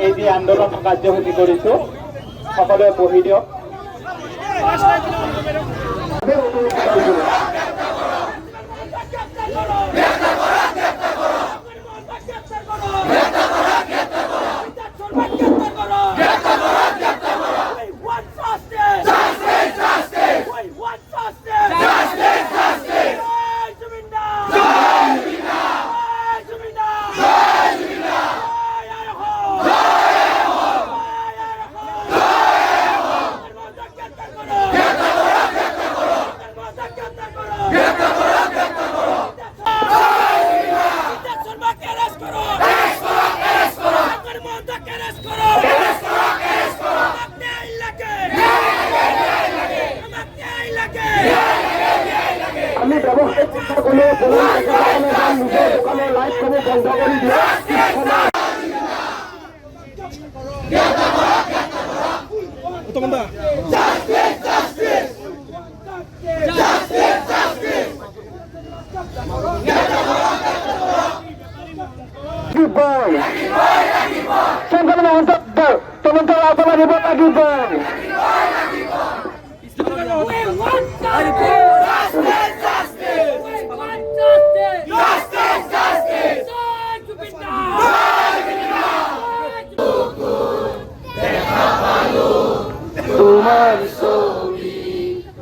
এই যে আন্দোলন কাৰ্যসূচী কৰিছো সকলোৱে বহি দিয়ক। আমি ব্যবসায়িক কথাগুলো নিজের দোকানে লাইভ করে বন্ধ করে দিয়ে তোমার ছবি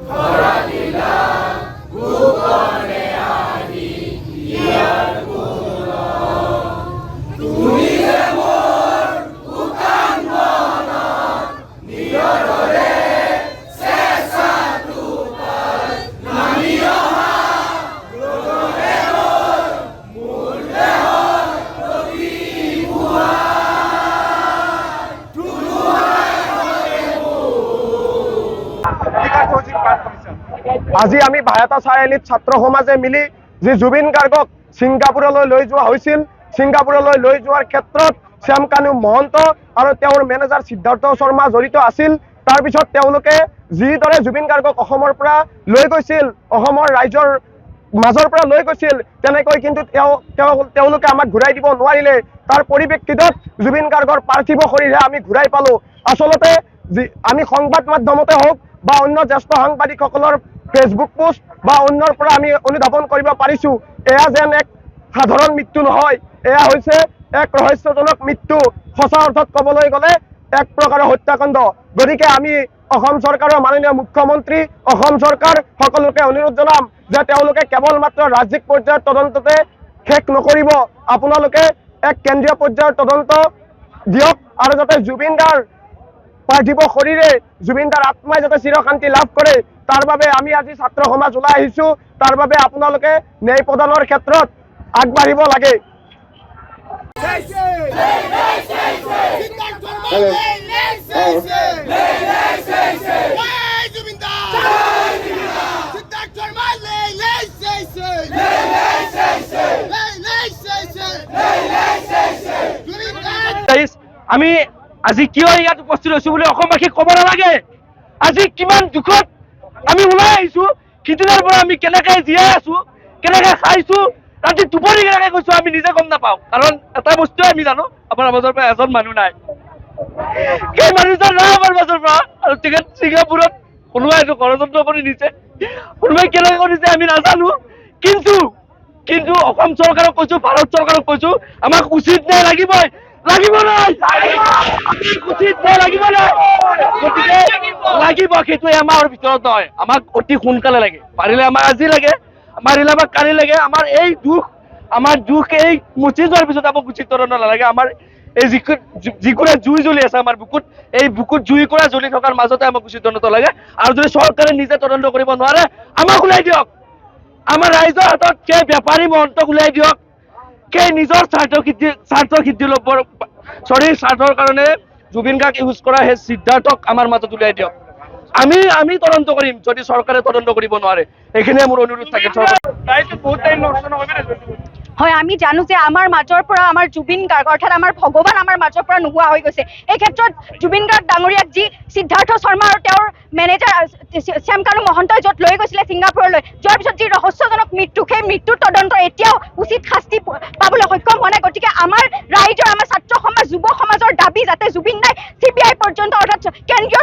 ধরা দিলা গোপনে আনি ইয়ার মোরা তুমি যে মোর উকান মনা নিয়ৰে চেষ্টা তোমাৰ নামি অহা ৰোগৰে মোৰ দেহৰ প্ৰতি পুৱা আজি আমি ভায়াতা চাৰিআলিত ছাত্ৰ সমাজে মিলি যি জুবিন গাৰ্গক ছিংগাপুৰলৈ লৈ যোৱা হৈছিল, ছিংগাপুৰলৈ লৈ যোৱাৰ ক্ষেত্ৰত শ্যামকানু মহন্ত আৰু তেওঁৰ মেনেজাৰ সিদ্ধাৰ্থ শৰ্মা জড়িত আছিল। তাৰপিছত তেওঁলোকে যিদৰে জুবিন গাৰ্গক অসমৰ পৰা লৈ গৈছিল, অসমৰ ৰাইজৰ মাজৰ পৰা লৈ গৈছিল, তেনেকৈ কিন্তু তেওঁলোকে আমাক ঘূৰাই দিব নোৱাৰিলে। তাৰ পৰিপ্ৰেক্ষিতত জুবিন গাৰ্গৰ পাৰ্থিৱ শৰীৰহে আমি ঘূৰাই পালোঁ। আচলতে আমি সংবাদ মাধ্যমতে হওক বা অন্য জ্যেষ্ঠ সাংবাদিকসকলৰ ফেচবুক পোষ্ট বা অন্যৰ পৰা আমি অনুধাৱন কৰিব পাৰিছোঁ, এয়া যেন এক সাধাৰণ মৃত্যু নহয়, এয়া হৈছে এক ৰহস্যজনক মৃত্যু। সঁচা অৰ্থত ক'বলৈ গ'লে এক প্ৰকাৰৰ হত্যাকাণ্ড। গতিকে আমি অসম চৰকাৰৰ মাননীয় মুখ্যমন্ত্ৰী, অসম চৰকাৰ সকলোকে অনুৰোধ জনাম যে তেওঁলোকে কেৱল মাত্ৰ ৰাজ্যিক পৰ্যায়ৰ তদন্ততে শেষ নকৰিব, আপোনালোকে এক কেন্দ্ৰীয় পৰ্যায়ৰ তদন্ত দিয়ক আৰু যাতে জুবিন দাৰ পাৰ্থিৱ শৰীৰে জুবিন দাৰ আত্মাই যাতে চিৰশান্তি লাভ কৰে, তাৰ বাবে আমি আজি ছাত্ৰ সমাজ ওলাই আহিছোঁ। তাৰ বাবে আপোনালোকে ন্যায় প্ৰদানৰ ক্ষেত্ৰত আগবাঢ়িব লাগে। আমি আজি কিয় ইয়াত উপস্থিত হৈছো বুলি অসমবাসীক ক'ব নালাগে। আজি কিমান দুখত আমি ওলাই আহিছো, সিদিনাৰ পৰা আমি কেনেকৈ জীয়াই আছো, কেনেকৈ খাইছো, ৰাতি টোপনি কেনেকৈ গৈছো আমি নিজে গম নাপাওঁ। কাৰণ এটা বস্তুৱে আমি জানো, আমাৰ মাজৰ পৰা এজন মানুহ নাই, সেই মানুহজন নাই আমাৰ মাজৰ পৰা। আৰু তেখেত ছিংগাপুৰত কোনোবাই এইটো ষড়যন্ত্ৰ কৰি নিছে। কোনোবাই কেনেকৈ কৰিছে আমি নাজানো, কিন্তু কিন্তু অসম চৰকাৰক কৈছো, ভাৰত চৰকাৰক কৈছো, আমাক উচিত ন্যায় লাগিবই, লাগিব নাই, উচিত ন্যায় লাগিব নাই, গতিকে লাগিব, সেইটো এমাহৰ ভিতৰত নহয়, আমাক অতি সোনকালে লাগে, পাৰিলে আমাক আজি লাগে, পাৰিলে আমাক কালি লাগে। আমাৰ দুখ এই মুচি যোৱাৰ পিছত আমাক উচিত তদন্ত নালাগে। আমাৰ এই যিকোনো জুই জ্বলি আছে আমাৰ বুকুত, এই বুকুত জুই কৰা জ্বলি থকাৰ মাজতে আমাক উচিত তদন্ত লাগে। আৰু যদি চৰকাৰে নিজে তদন্ত কৰিব নোৱাৰে, আমাক ওলাই দিয়ক, আমাৰ ৰাইজৰ হাতত সেই বেপাৰী মহন্তক ওলাই দিয়ক, সেই নিজৰ স্বাৰ্থৰ কাৰণে জুবিন গাৰ্গ ইউজ কৰা সেই সিদ্ধাৰ্থক আমাৰ মাজত উলিয়াই দিয়ক। আমি তদন্ত কৰিম যদি চৰকাৰে তদন্ত কৰিব নোৱাৰে। এইখিনিয়ে মোৰ অনুৰোধ থাকে। হয়, আমি জানো যে আমাৰ মাজৰ পৰা আমাৰ জুবিন গাৰ্গ অৰ্থাৎ আমাৰ ভগৱান আমাৰ মাজৰ পৰা নোহোৱা হৈ গৈছে। এই ক্ষেত্ৰত জুবিন গাৰ্গ ডাঙৰীয়াক যি সিদ্ধাৰ্থ শৰ্মা আৰু তেওঁৰ মেনেজাৰ শ্যামকানু মহন্তই য'ত লৈ গৈছিলে ছিংগাপুৰলৈ, যোৱাৰ পিছত যি ৰহস্যজনক মৃত্যু, সেই মৃত্যুৰ তদন্ত এতিয়াও উচিত শাস্তি পাবলৈ সক্ষম হোৱা নাই। গতিকে আমাৰ ৰাইজৰ, আমাৰ ছাত্ৰ সমাজ, যুৱ সমাজৰ দাবী যাতে জুবিন দাই CBI পৰ্যন্ত অৰ্থাৎ কেন্দ্ৰীয়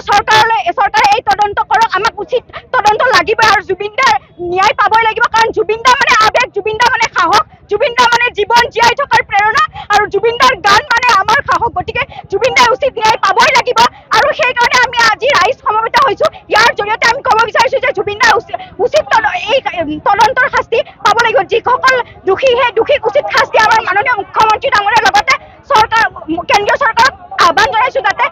চৰকাৰে এই তদন্ত কৰক, আমাক উচিত তদন্ত লাগিবই আৰু জুবিন দাৰ ন্যায় পাবই লাগিব। কাৰণ জুবিন দা মানে আৱেগ, জুবিন দা মানে সাহস, জুবিন দা মানে জীৱন জীয়াই থকাৰ প্ৰেৰণা, আৰু জুবিন দাৰ গান মানে আমাৰ সাহস। গতিকে জুবিন দাই উচিত ন্যায় পাবই লাগিব, আৰু সেইকাৰণে আমি আজি ৰাইজ সমবেত হৈছো। ইয়াৰ জৰিয়তে আমি ক'ব বিচাৰিছো যে জুবিন দাৰ উচিত এই তদন্তৰ শাস্তি পাব লাগিব। যিসকল দোষী, সেই দোষীক উচিত শাস্তি আমাৰ মাননীয় মুখ্যমন্ত্ৰী ডাঙৰীয়াৰ লগতে কেন্দ্ৰীয় চৰকাৰক আহ্বান জনাইছো যাতে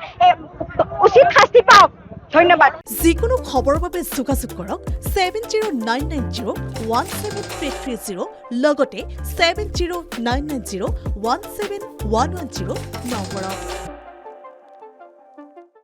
উচিত শাস্তি পাওক। ধন্যবাদ। যিকোনো খবৰৰ বাবে যোগাযোগ কৰক 7099017330 লগতে 7099017110 নম্বৰত।